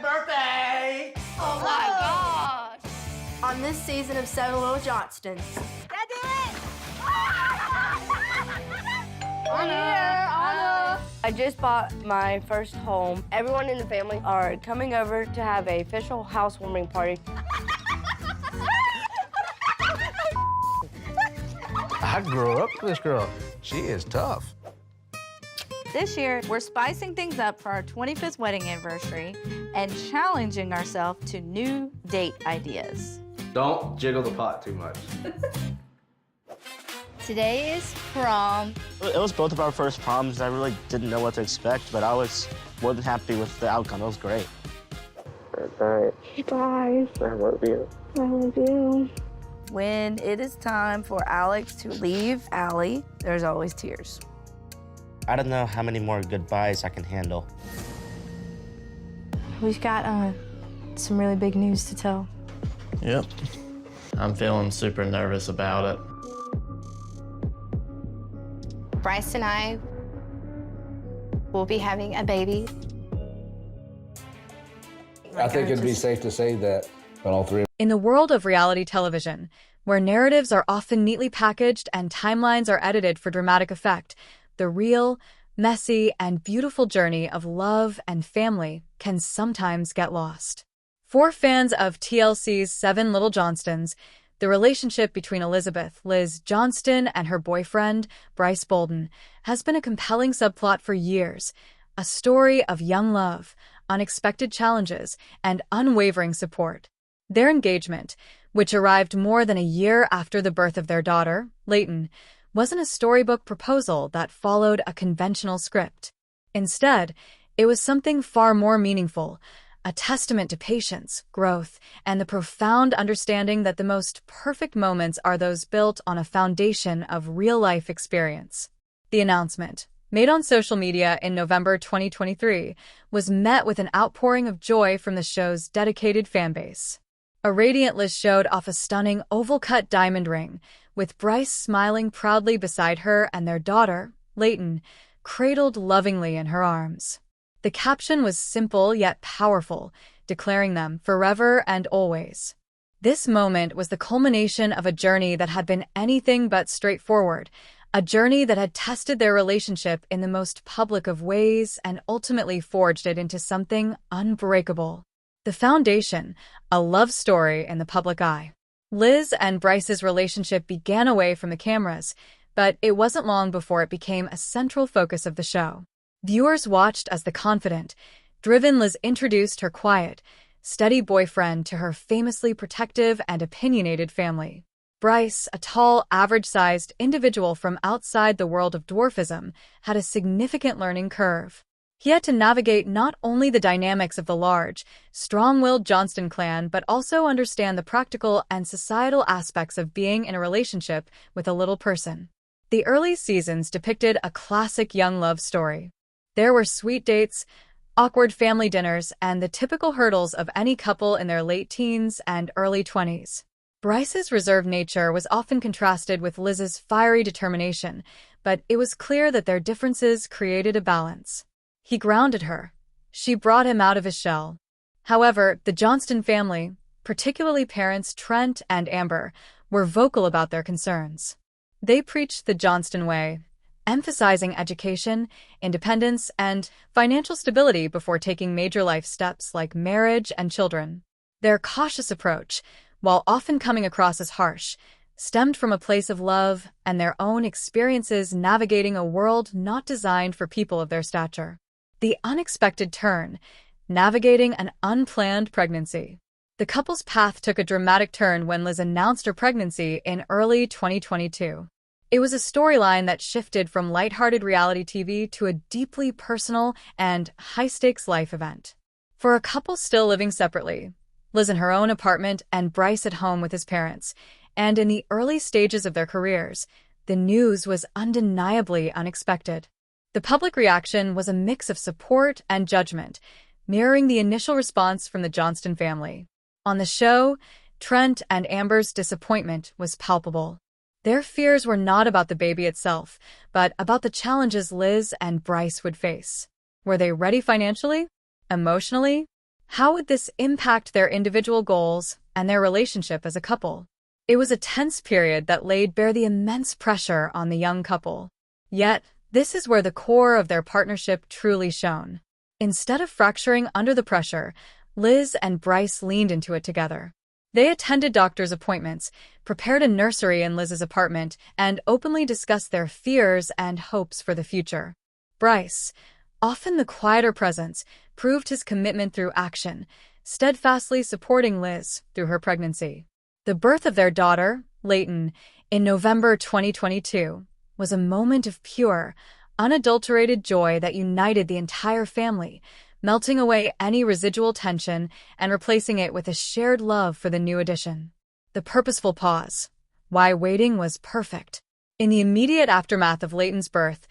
birthday! Oh my gosh! On this season of Seven Little Johnstons. Dad, do it! Anna. I just bought my first home. Everyone in the family are coming over to have an official housewarming party. I grew up with this girl. She is tough. This year, we're spicing things up for our 25th wedding anniversary and challenging ourselves to new date ideas. Don't jiggle the pot too much. Today is prom. It was both of our first proms. I really didn't know what to expect, but I was more than happy with the outcome. It was great. Good night. Bye. I love you. I love you. When it is time for Alex to leave Allie, there's always tears. I don't know how many more goodbyes I can handle. We've got some really big news to tell. Yep. I'm feeling super nervous about it. Brice and I will be having a baby. I think it'd be safe to say that all three. In the world of reality television, where narratives are often neatly packaged and timelines are edited for dramatic effect, the real, messy, and beautiful journey of love and family can sometimes get lost. For fans of TLC's Seven Little Johnstons, the relationship between Elizabeth Liz Johnston and her boyfriend, Brice Bolden, has been a compelling subplot for years, a story of young love, unexpected challenges, and unwavering support. Their engagement, which arrived more than a year after the birth of their daughter, Layton, wasn't a storybook proposal that followed a conventional script. Instead, it was something far more meaningful, a testament to patience, growth, and the profound understanding that the most perfect moments are those built on a foundation of real-life experience. The announcement, made on social media in November 2023, was met with an outpouring of joy from the show's dedicated fanbase. A radiant Liz showed off a stunning oval-cut diamond ring, with Brice smiling proudly beside her and their daughter, Layton, cradled lovingly in her arms. The caption was simple yet powerful, declaring them forever and always. This moment was the culmination of a journey that had been anything but straightforward, a journey that had tested their relationship in the most public of ways and ultimately forged it into something unbreakable. The foundation, a love story in the public eye. Liz and Brice's relationship began away from the cameras, but it wasn't long before it became a central focus of the show. Viewers watched as the confident, driven Liz introduced her quiet, steady boyfriend to her famously protective and opinionated family. Brice, a tall, average-sized individual from outside the world of dwarfism, had a significant learning curve. He had to navigate not only the dynamics of the large, strong-willed Johnston clan, but also understand the practical and societal aspects of being in a relationship with a little person. The early seasons depicted a classic young love story. There were sweet dates, awkward family dinners, and the typical hurdles of any couple in their late teens and early 20s. Brice's reserved nature was often contrasted with Liz's fiery determination, but it was clear that their differences created a balance. He grounded her. She brought him out of his shell. However, the Johnston family, particularly parents Trent and Amber, were vocal about their concerns. They preached the Johnston way, emphasizing education, independence, and financial stability before taking major life steps like marriage and children. Their cautious approach, while often coming across as harsh, stemmed from a place of love and their own experiences navigating a world not designed for people of their stature. The unexpected turn, navigating an unplanned pregnancy. The couple's path took a dramatic turn when Liz announced her pregnancy in early 2022. It was a storyline that shifted from lighthearted reality TV to a deeply personal and high-stakes life event. For a couple still living separately, Liz in her own apartment and Brice at home with his parents, and in the early stages of their careers, the news was undeniably unexpected. The public reaction was a mix of support and judgment, mirroring the initial response from the Johnston family. On the show, Trent and Amber's disappointment was palpable. Their fears were not about the baby itself, but about the challenges Liz and Brice would face. Were they ready financially? Emotionally? How would this impact their individual goals and their relationship as a couple? It was a tense period that laid bare the immense pressure on the young couple. Yet, this is where the core of their partnership truly shone. Instead of fracturing under the pressure, Liz and Brice leaned into it together. They attended doctor's appointments, prepared a nursery in Liz's apartment, and openly discussed their fears and hopes for the future. Brice, often the quieter presence, proved his commitment through action, steadfastly supporting Liz through her pregnancy. The birth of their daughter, Leighton, in November 2022, was a moment of pure, unadulterated joy that united the entire family, melting away any residual tension and replacing it with a shared love for the new addition. The purposeful pause. Why waiting was perfect. In the immediate aftermath of Leighton's birth,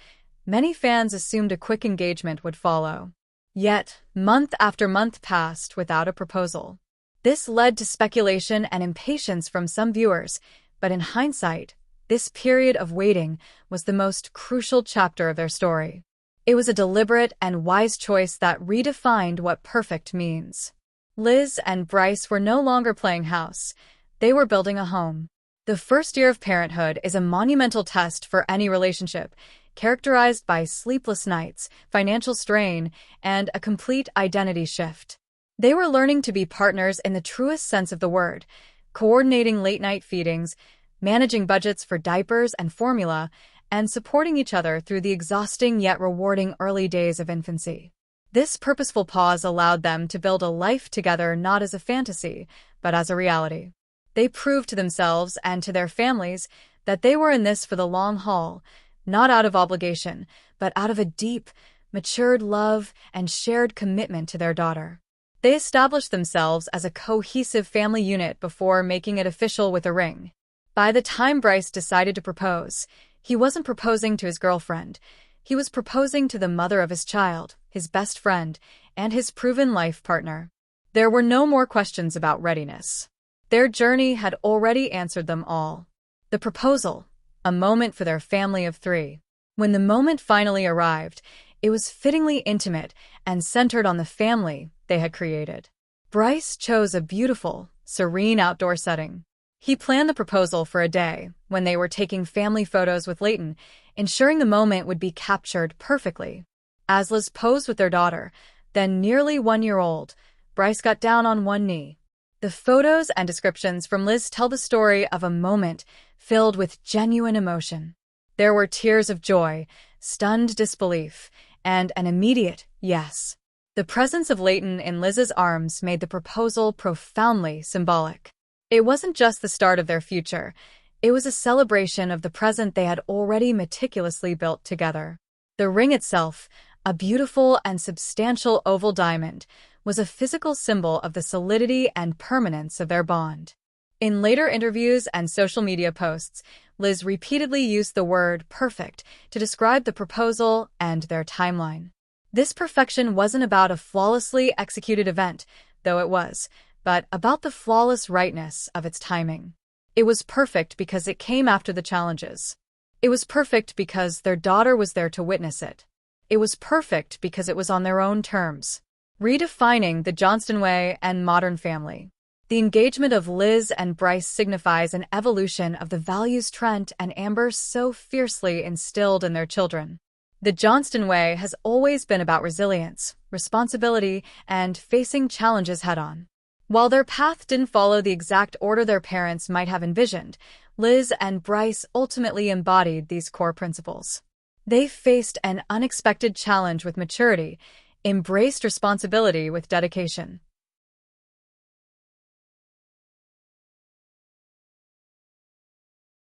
many fans assumed a quick engagement would follow. Yet, month after month passed without a proposal. This led to speculation and impatience from some viewers, but in hindsight, this period of waiting was the most crucial chapter of their story. It was a deliberate and wise choice that redefined what perfect means. Liz and Brice were no longer playing house. They were building a home. The first year of parenthood is a monumental test for any relationship, characterized by sleepless nights, financial strain, and a complete identity shift. They were learning to be partners in the truest sense of the word, coordinating late-night feedings, managing budgets for diapers and formula, and supporting each other through the exhausting yet rewarding early days of infancy. This purposeful pause allowed them to build a life together not as a fantasy, but as a reality. They proved to themselves and to their families that they were in this for the long haul, not out of obligation, but out of a deep, matured love and shared commitment to their daughter. They established themselves as a cohesive family unit before making it official with a ring. By the time Brice decided to propose, he wasn't proposing to his girlfriend. He was proposing to the mother of his child, his best friend, and his proven life partner. There were no more questions about readiness. Their journey had already answered them all. The proposal, a moment for their family of three. When the moment finally arrived, it was fittingly intimate and centered on the family they had created. Brice chose a beautiful, serene outdoor setting. He planned the proposal for a day when they were taking family photos with Leighton, ensuring the moment would be captured perfectly. As Liz posed with their daughter, then nearly 1 year old, Brice got down on one knee. The photos and descriptions from Liz tell the story of a moment filled with genuine emotion. There were tears of joy, stunned disbelief, and an immediate yes. The presence of Leighton in Liz's arms made the proposal profoundly symbolic. It wasn't just the start of their future. It was a celebration of the present they had already meticulously built together. The ring itself, a beautiful and substantial oval diamond, was a physical symbol of the solidity and permanence of their bond. In later interviews and social media posts, Liz repeatedly used the word perfect to describe the proposal and their timeline. This perfection wasn't about a flawlessly executed event, though it was, but about the flawless rightness of its timing. It was perfect because it came after the challenges. It was perfect because their daughter was there to witness it. It was perfect because it was on their own terms. Redefining the Johnston way and modern family. The engagement of Liz and Brice signifies an evolution of the values Trent and Amber so fiercely instilled in their children. The Johnston way has always been about resilience, responsibility, and facing challenges head-on. While their path didn't follow the exact order their parents might have envisioned, Liz and Brice ultimately embodied these core principles. They faced an unexpected challenge with maturity, embraced responsibility with dedication,